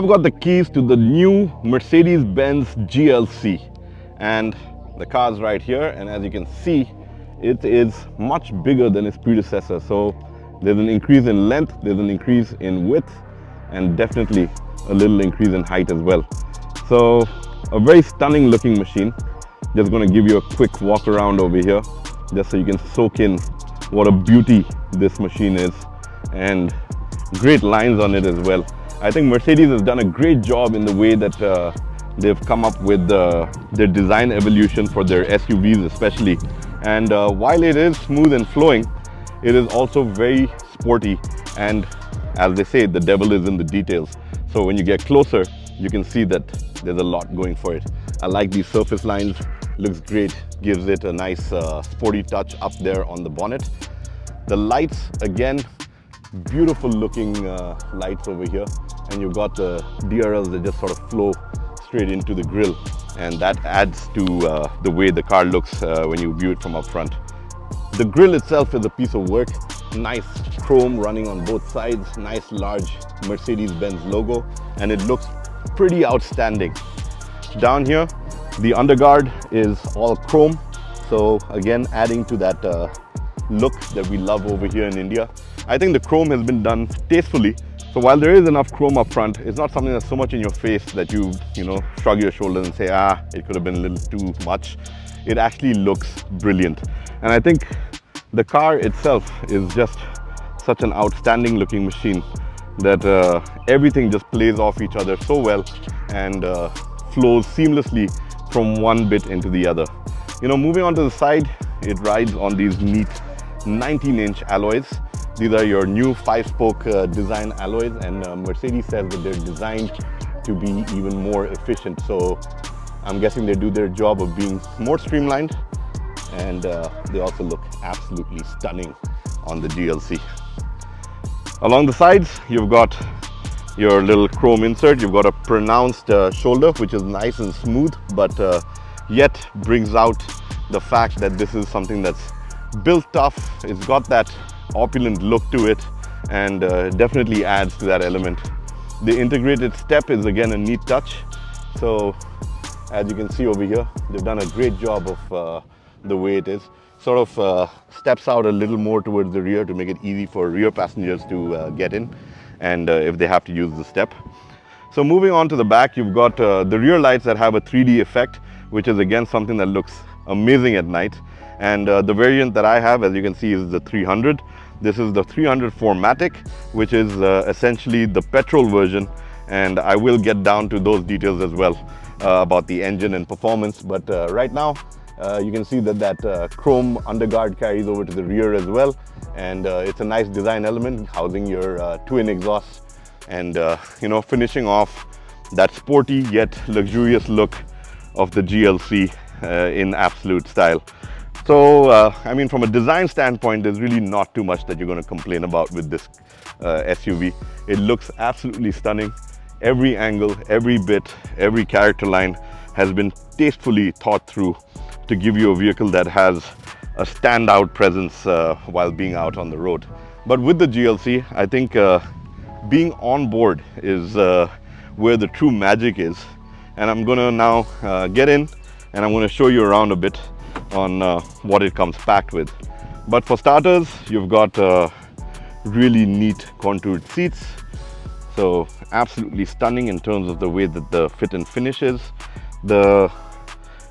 I've got the keys to the new Mercedes-Benz GLC, and the car's right here, and as you can see, it is much bigger than its predecessor. So there's an increase in length, there's an increase in width, and definitely a little increase in height as well. So a very stunning looking machine. Just going to give you a quick walk around over here just so you can soak in what a beauty this machine is, and great lines on it as well. I think Mercedes has done a great job in the way that they've come up with their design evolution for their SUVs especially. And while it is smooth and flowing, it is also very sporty, and as they say, the devil is in the details. So when you get closer, you can see that there's a lot going for it. I like these surface lines, looks great, gives it a nice sporty touch up there on the bonnet. The lights, again, beautiful looking lights over here, and you've got the DRLs that just sort of flow straight into the grille, and that adds to the way the car looks when you view it from up front. The grille itself is a piece of work. Nice chrome running on both sides, nice large Mercedes-Benz logo, and it looks pretty outstanding. Down here, the underguard is all chrome, so again adding to that look that we love over here in India. I think the chrome has been done tastefully. So while there is enough chrome up front, it's not something that's so much in your face that you shrug your shoulders and say, it could have been a little too much. It actually looks brilliant. And I think the car itself is just such an outstanding looking machine that everything just plays off each other so well and flows seamlessly from one bit into the other. Moving on to the side, it rides on these neat 19-inch alloys. These are your new 5-spoke design alloys, and Mercedes says that they're designed to be even more efficient. So I'm guessing they do their job of being more streamlined, and they also look absolutely stunning on the GLC. Along the sides, you've got your little chrome insert. You've got a pronounced shoulder, which is nice and smooth, but yet brings out the fact that this is something that's built tough. It's got that opulent look to it, and definitely adds to that element. The integrated step is again a neat touch. So as you can see over here, they've done a great job of the way it is. Sort of steps out a little more towards the rear to make it easy for rear passengers to get in, and if they have to use the step. So moving on to the back, you've got the rear lights that have a 3D effect, which is again something that looks amazing at night. And the variant that I have, as you can see, is the 300. This is the 300 4MATIC, which is essentially the petrol version, and I will get down to those details as well about the engine and performance. But right now, you can see that chrome underguard carries over to the rear as well, and it's a nice design element, housing your twin exhausts, and finishing off that sporty yet luxurious look of the GLC in absolute style. So, I mean, from a design standpoint, there's really not too much that you're going to complain about with this SUV. It looks absolutely stunning. Every angle, every bit, every character line has been tastefully thought through to give you a vehicle that has a standout presence while being out on the road. But with the GLC, I think being on board is where the true magic is. And I'm going to now get in, and I'm going to show you around a bit on what it comes packed with. But for starters, you've got really neat contoured seats. So absolutely stunning in terms of the way that the fit and finish is. The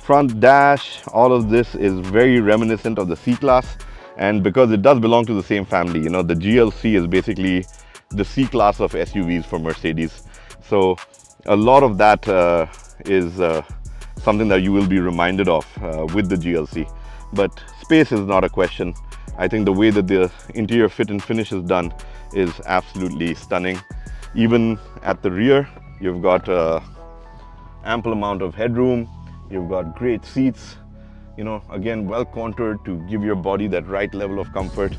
front dash, all of this is very reminiscent of the C-Class, and because it does belong to the same family, the GLC is basically the C-Class of SUVs for Mercedes. So a lot of that is something that you will be reminded of with the GLC. But space is not a question. I think the way that the interior fit and finish is done is absolutely stunning. Even at the rear, you've got ample amount of headroom. You've got great seats, again, well contoured to give your body that right level of comfort.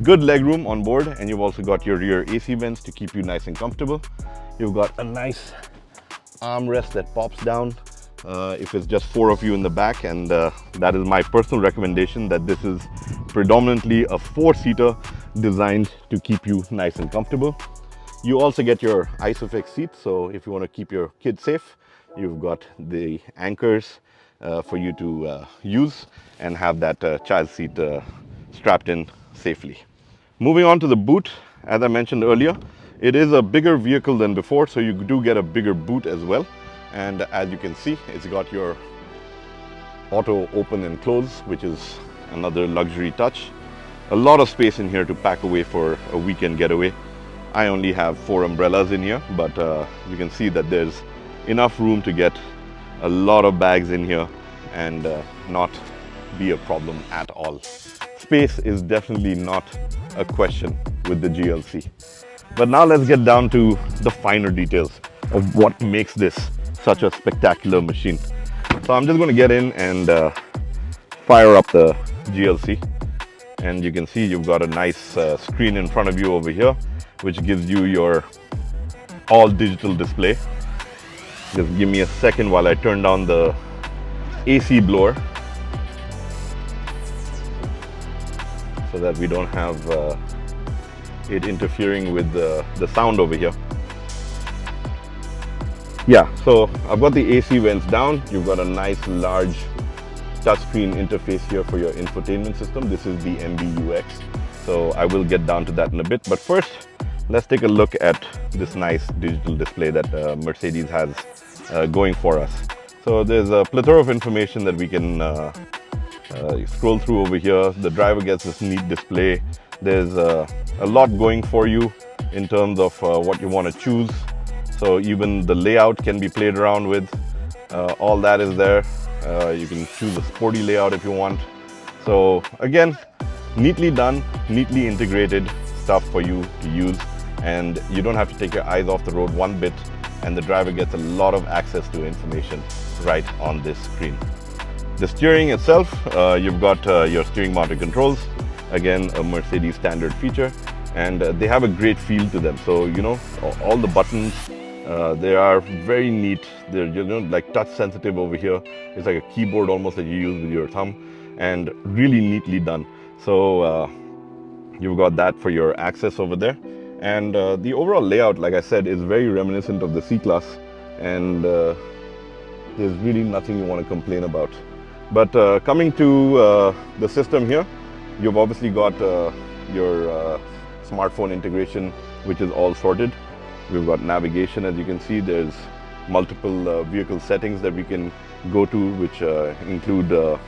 Good legroom on board, and you've also got your rear AC vents to keep you nice and comfortable. You've got a nice armrest that pops down if it's just 4 of you in the back, and that is my personal recommendation, that this is predominantly a 4-seater designed to keep you nice and comfortable. You also get your ISOFIX seat, so if you want to keep your kids safe, you've got the anchors for you to use and have that child seat strapped in safely. Moving on to the boot, as I mentioned earlier, it is a bigger vehicle than before, so you do get a bigger boot as well. And as you can see, it's got your auto open and close, which is another luxury touch. A lot of space in here to pack away for a weekend getaway. I only have 4 umbrellas in here, but you can see that there's enough room to get a lot of bags in here and not be a problem at all. Space is definitely not a question with the GLC. But now let's get down to the finer details of what makes this such a spectacular machine. So I'm just going to get in and fire up the GLC, and you can see you've got a nice screen in front of you over here, which gives you your all digital display. Just give me a second while I turn down the AC blower so that we don't have it interfering with the sound over here. Yeah, so I've got the AC vents down. You've got a nice large touchscreen interface here for your infotainment system. This is the MBUX, so I will get down to that in a bit. But first, let's take a look at this nice digital display that Mercedes has going for us. So there's a plethora of information that we can scroll through over here. The driver gets this neat display. There's a lot going for you in terms of what you want to choose. So even the layout can be played around with. All that is there. You can choose a sporty layout if you want. So again, neatly done, neatly integrated stuff for you to use, and you don't have to take your eyes off the road one bit, and the driver gets a lot of access to information right on this screen. The steering itself, you've got your steering mounted controls, again a Mercedes standard feature, and they have a great feel to them. So you know, all the buttons, they are very neat. They're, you know, like touch sensitive over here. It's like a keyboard almost that you use with your thumb, and really neatly done. So you've got that for your access over there. And the overall layout, like I said, is very reminiscent of the C-Class, and there's really nothing you want to complain about. But coming to the system here, you've obviously got your smartphone integration, which is all sorted. We've got navigation. As you can see, there's multiple vehicle settings that we can go to, which include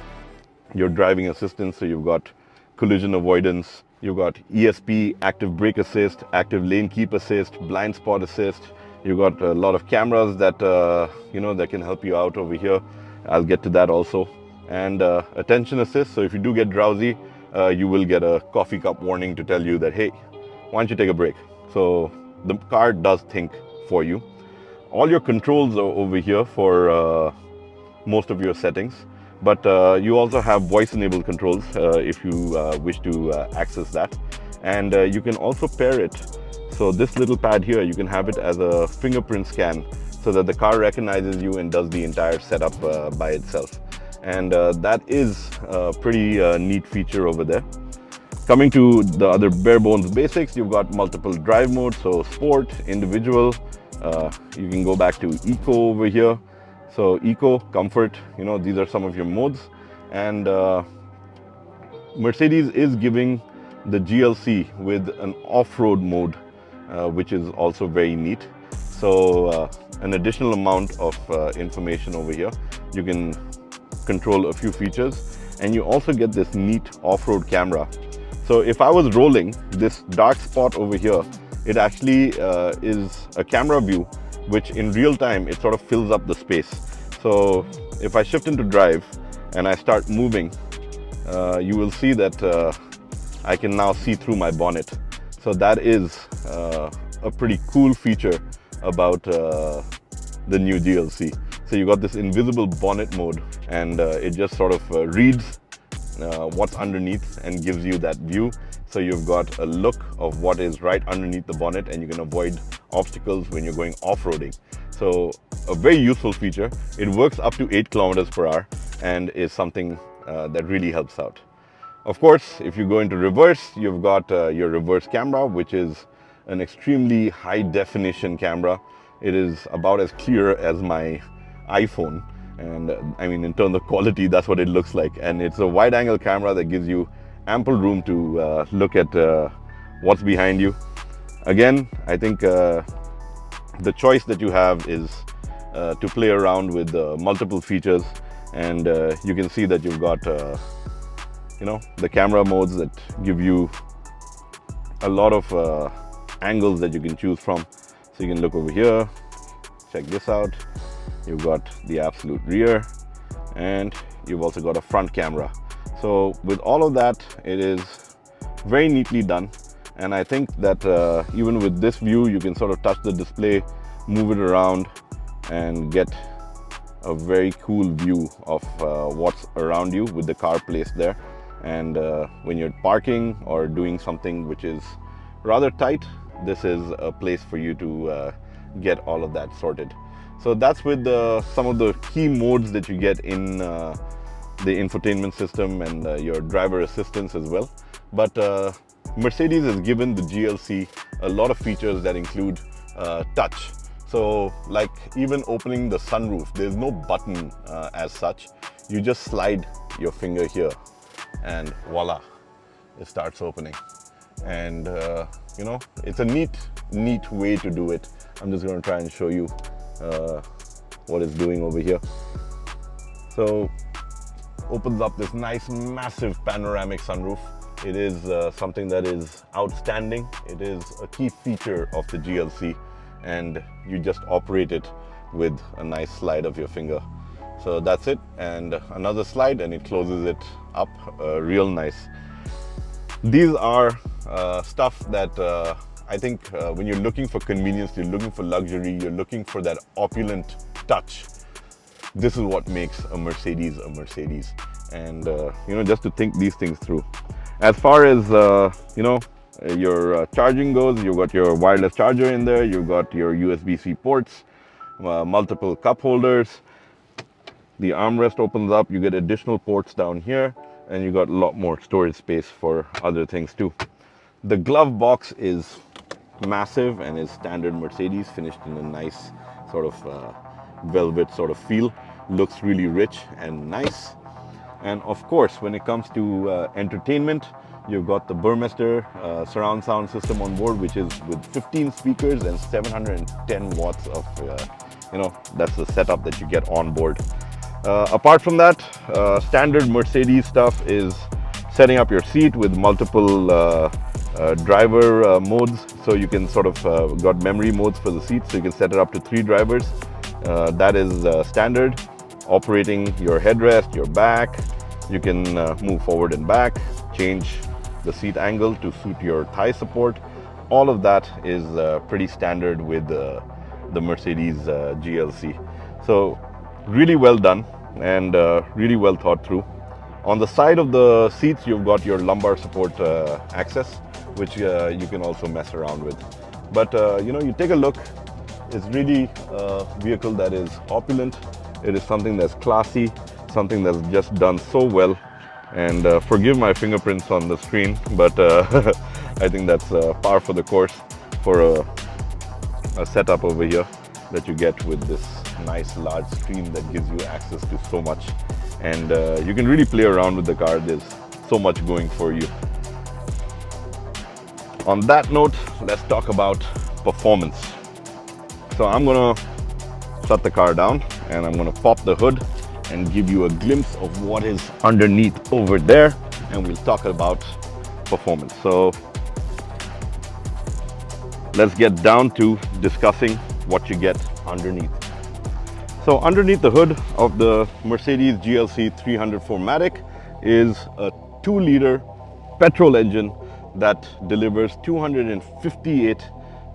your driving assistance. So you've got collision avoidance, you've got ESP, active brake assist, active lane keep assist, blind spot assist. You've got a lot of cameras that you know, that can help you out over here. I'll get to that also. And attention assist. So if you do get drowsy, you will get a coffee cup warning to tell you that, hey, why don't you take a break? So the car does think for you. All your controls are over here for most of your settings, but you also have voice enabled controls if you wish to access that. And you can also pair it. So this little pad here, you can have it as a fingerprint scan so that the car recognizes you and does the entire setup by itself. And that is a pretty neat feature over there. Coming to the other bare bones basics, you've got multiple drive modes, so sport, individual. You can go back to eco over here. So eco, comfort, you know, these are some of your modes. And Mercedes is giving the GLC with an off-road mode, which is also very neat. So an additional amount of information over here. You can control a few features, and you also get this neat off-road camera. So if I was rolling, this dark spot over here, it actually is a camera view, which in real time, it sort of fills up the space. So if I shift into drive and I start moving, you will see that I can now see through my bonnet. So that is a pretty cool feature about the new GLC. So you got this invisible bonnet mode, and it just sort of reads what's underneath and gives you that view. So you've got a look of what is right underneath the bonnet, and you can avoid obstacles when you're going off-roading. So a very useful feature. It works up to 8 kilometers per hour and is something that really helps out. Of course, if you go into reverse, you've got your reverse camera, which is an extremely high definition camera. It is about as clear as my iPhone, and I mean, in terms of quality, that's what it looks like. And it's a wide angle camera that gives you ample room to look at what's behind you. Again, I think the choice that you have is to play around with multiple features, and you can see that you've got the camera modes that give you a lot of angles that you can choose from. So you can look over here, check this out. You've got the absolute rear, and you've also got a front camera. So with all of that, it is very neatly done. And I think that even with this view, you can sort of touch the display, move it around, and get a very cool view of what's around you with the car placed there. And when you're parking or doing something which is rather tight, this is a place for you to get all of that sorted. So that's with some of the key modes that you get in the infotainment system and your driver assistance as well. But Mercedes has given the GLC a lot of features that include touch. So like even opening the sunroof, there's no button as such. You just slide your finger here and voila, it starts opening. And it's a neat way to do it. I'm just going to try and show you what it's doing over here. So opens up this nice massive panoramic sunroof. It is something that is outstanding. It is a key feature of the GLC, and you just operate it with a nice slide of your finger. So that's it, and another slide and it closes it up real nice. These are stuff that I think when you're looking for convenience, you're looking for luxury, you're looking for that opulent touch, this is what makes a Mercedes a Mercedes. And just to think these things through. As far as your charging goes, you've got your wireless charger in there, you've got your USB-C ports, multiple cup holders. The armrest opens up, you get additional ports down here, and you got a lot more storage space for other things too. The glove box is massive and is standard Mercedes, finished in a nice sort of velvet sort of feel. Looks really rich and nice. And of course, when it comes to entertainment, you've got the Burmester surround sound system on board, which is with 15 speakers and 710 watts of, that's the setup that you get on board. Apart from that, standard Mercedes stuff is setting up your seat with multiple driver modes. So you can sort of got memory modes for the seat, so you can set it up to 3 drivers. That is standard. Operating your headrest, your back, you can move forward and back, change the seat angle to suit your thigh support. All of that is pretty standard with the Mercedes GLC. So really well done and really well thought through. On the side of the seats, you've got your lumbar support access, which you can also mess around with. But you take a look, it's really a vehicle that is opulent. It is something that's classy, something that's just done so well. And forgive my fingerprints on the screen, but I think that's par for the course for a setup over here that you get with this nice large screen that gives you access to so much. And you can really play around with the car. There's so much going for you. On that note, let's talk about performance. So I'm gonna shut the car down and I'm gonna pop the hood and give you a glimpse of what is underneath over there, and we'll talk about performance. So let's get down to discussing what you get underneath. So underneath the hood of the Mercedes GLC 304matic is a 2-liter petrol engine that delivers 258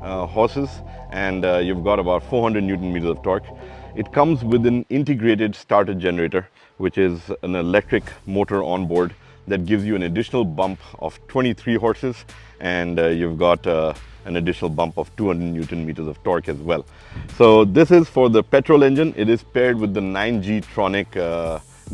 horses, and you've got about 400 Newton meters of torque. It comes with an integrated starter generator, which is an electric motor on board that gives you an additional bump of 23 horses, and you've got an additional bump of 200 Newton meters of torque as well. So this is for the petrol engine. It is paired with the 9G Tronic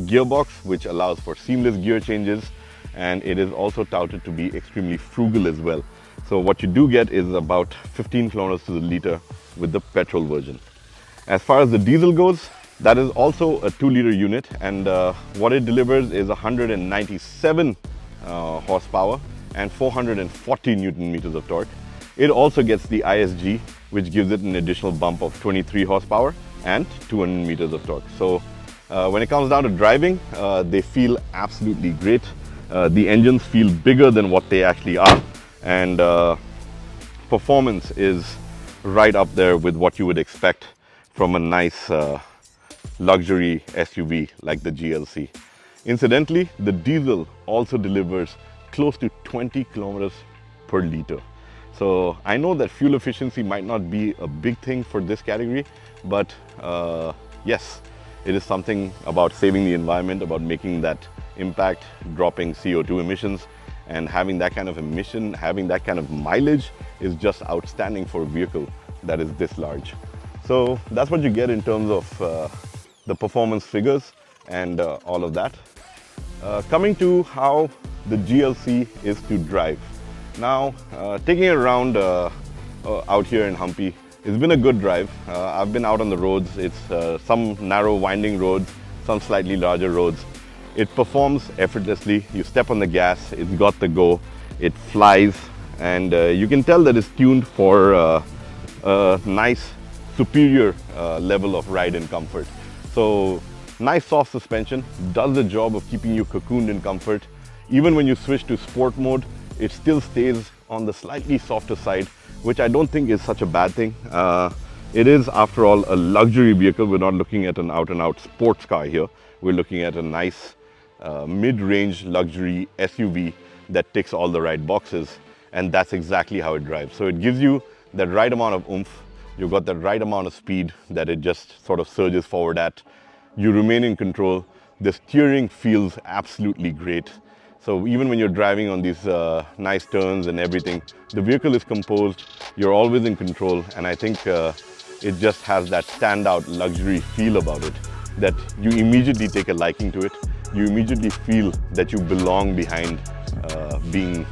gearbox, which allows for seamless gear changes, and it is also touted to be extremely frugal as well. So what you do get is about 15 kilometers to the liter with the petrol version. As far as the diesel goes, that is also a 2-liter unit, and what it delivers is 197 horsepower and 440 Newton meters of torque. It also gets the ISG, which gives it an additional bump of 23 horsepower and 200 meters of torque. So when it comes down to driving, they feel absolutely great. The engines feel bigger than what they actually are, and performance is right up there with what you would expect from a nice luxury SUV like the GLC. Incidentally, the diesel also delivers close to 20 kilometers per liter. So I know that fuel efficiency might not be a big thing for this category, but yes, it is something about saving the environment, about making that impact, dropping CO2 emissions, and having that kind of emission, having that kind of mileage is just outstanding for a vehicle that is this large. So that's what you get in terms of the performance figures and all of that. Coming to how the GLC is to drive. Now, taking it around out here in Hampi, it's been a good drive. I've been out on the roads. It's some narrow winding roads, some slightly larger roads. It performs effortlessly. You step on the gas, it's got the go, it flies, and you can tell that it's tuned for a nice, superior level of ride and comfort. So, nice soft suspension, does the job of keeping you cocooned in comfort. Even when you switch to sport mode, it still stays on the slightly softer side, which I don't think is such a bad thing. It is, after all, a luxury vehicle. We're not looking at an out-and-out sports car here. We're looking at a nice mid-range luxury SUV that ticks all the right boxes, and that's exactly how it drives. So it gives you that right amount of oomph. You've got the right amount of speed that it just sort of surges forward at. You remain in control. The steering feels absolutely great. So even when you're driving on these nice turns and everything, the vehicle is composed, you're always in control, and I think it just has that standout luxury feel about it, that you immediately take a liking to it. You immediately feel that you belong behind being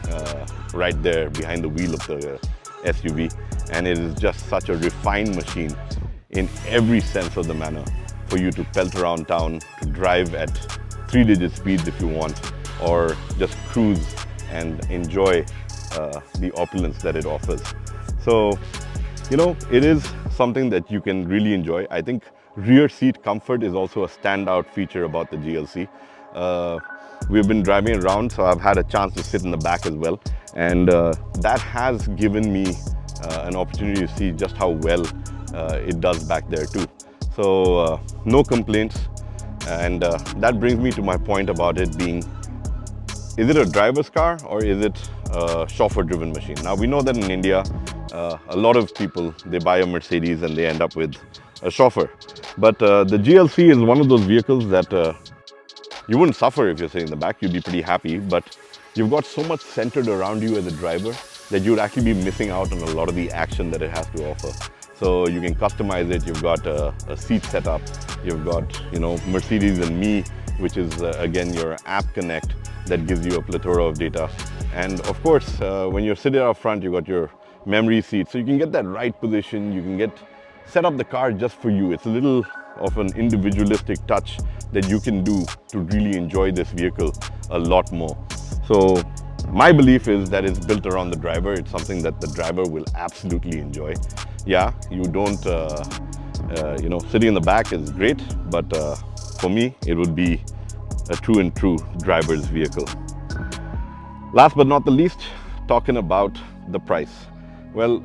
right there behind the wheel of the SUV, and it is just such a refined machine in every sense of the manner for you to pelt around town, to drive at 3-digit speeds if you want, or just cruise and enjoy the opulence that it offers. So, you know, it is something that you can really enjoy. I think rear seat comfort is also a standout feature about the GLC. We've been driving around, so I've had a chance to sit in the back as well, and that has given me an opportunity to see just how well it does back there too. So no complaints, and that brings me to my point about it being, is it a driver's car or is it a chauffeur-driven machine? Now we know that in India, a lot of people, they buy a Mercedes and they end up with a chauffeur. But the GLC is one of those vehicles that you wouldn't suffer if you're sitting in the back. You'd be pretty happy, but you've got so much centered around you as a driver that you'd actually be missing out on a lot of the action that it has to offer. So you can customize it. You've got a seat setup. You've got, you know, Mercedes and Me, which is again your app connect that gives you a plethora of data. And of course, when you're sitting up front, you've got your memory seat, so you can get that right position. You can set up the car just for you. It's a little of an individualistic touch that you can do to really enjoy this vehicle a lot more. So my belief is that it's built around the driver. It's something that the driver will absolutely enjoy. Yeah, you don't, you know, sitting in the back is great, but for me, it would be a true driver's vehicle. Last but not the least, talking about the price. Well,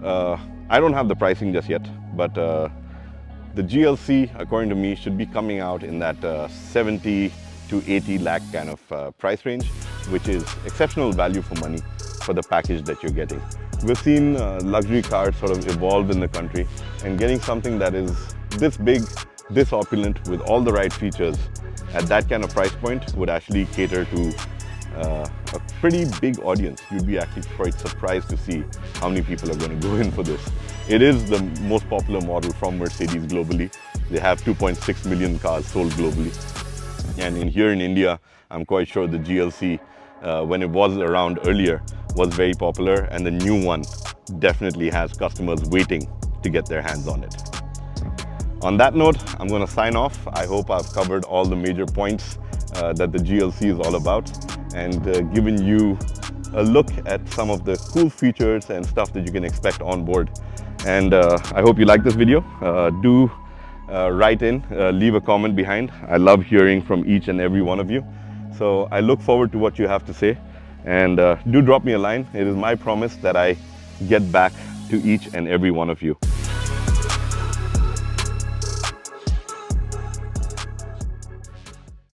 I don't have the pricing just yet, but the GLC, according to me, should be coming out in that 70 to 80 lakh kind of price range, which is exceptional value for money for the package that you're getting. We've seen luxury cars sort of evolve in the country, and getting something that is this big, this opulent, with all the right features at that kind of price point would actually cater to a pretty big audience. You'd be actually quite surprised to see how many people are going to go in for this. It is the most popular model from Mercedes globally. They have 2.6 million cars sold globally. And here in India, I'm quite sure the GLC when it was around earlier was very popular, and the new one definitely has customers waiting to get their hands on it. On that note, I'm going to sign off. I hope I've covered all the major points that the GLC is all about, and given you a look at some of the cool features and stuff that you can expect on board. And I hope you like this video. Do write in, leave a comment behind. I love hearing from each and every one of you. So I look forward to what you have to say, and do drop me a line. It is my promise that I get back to each and every one of you.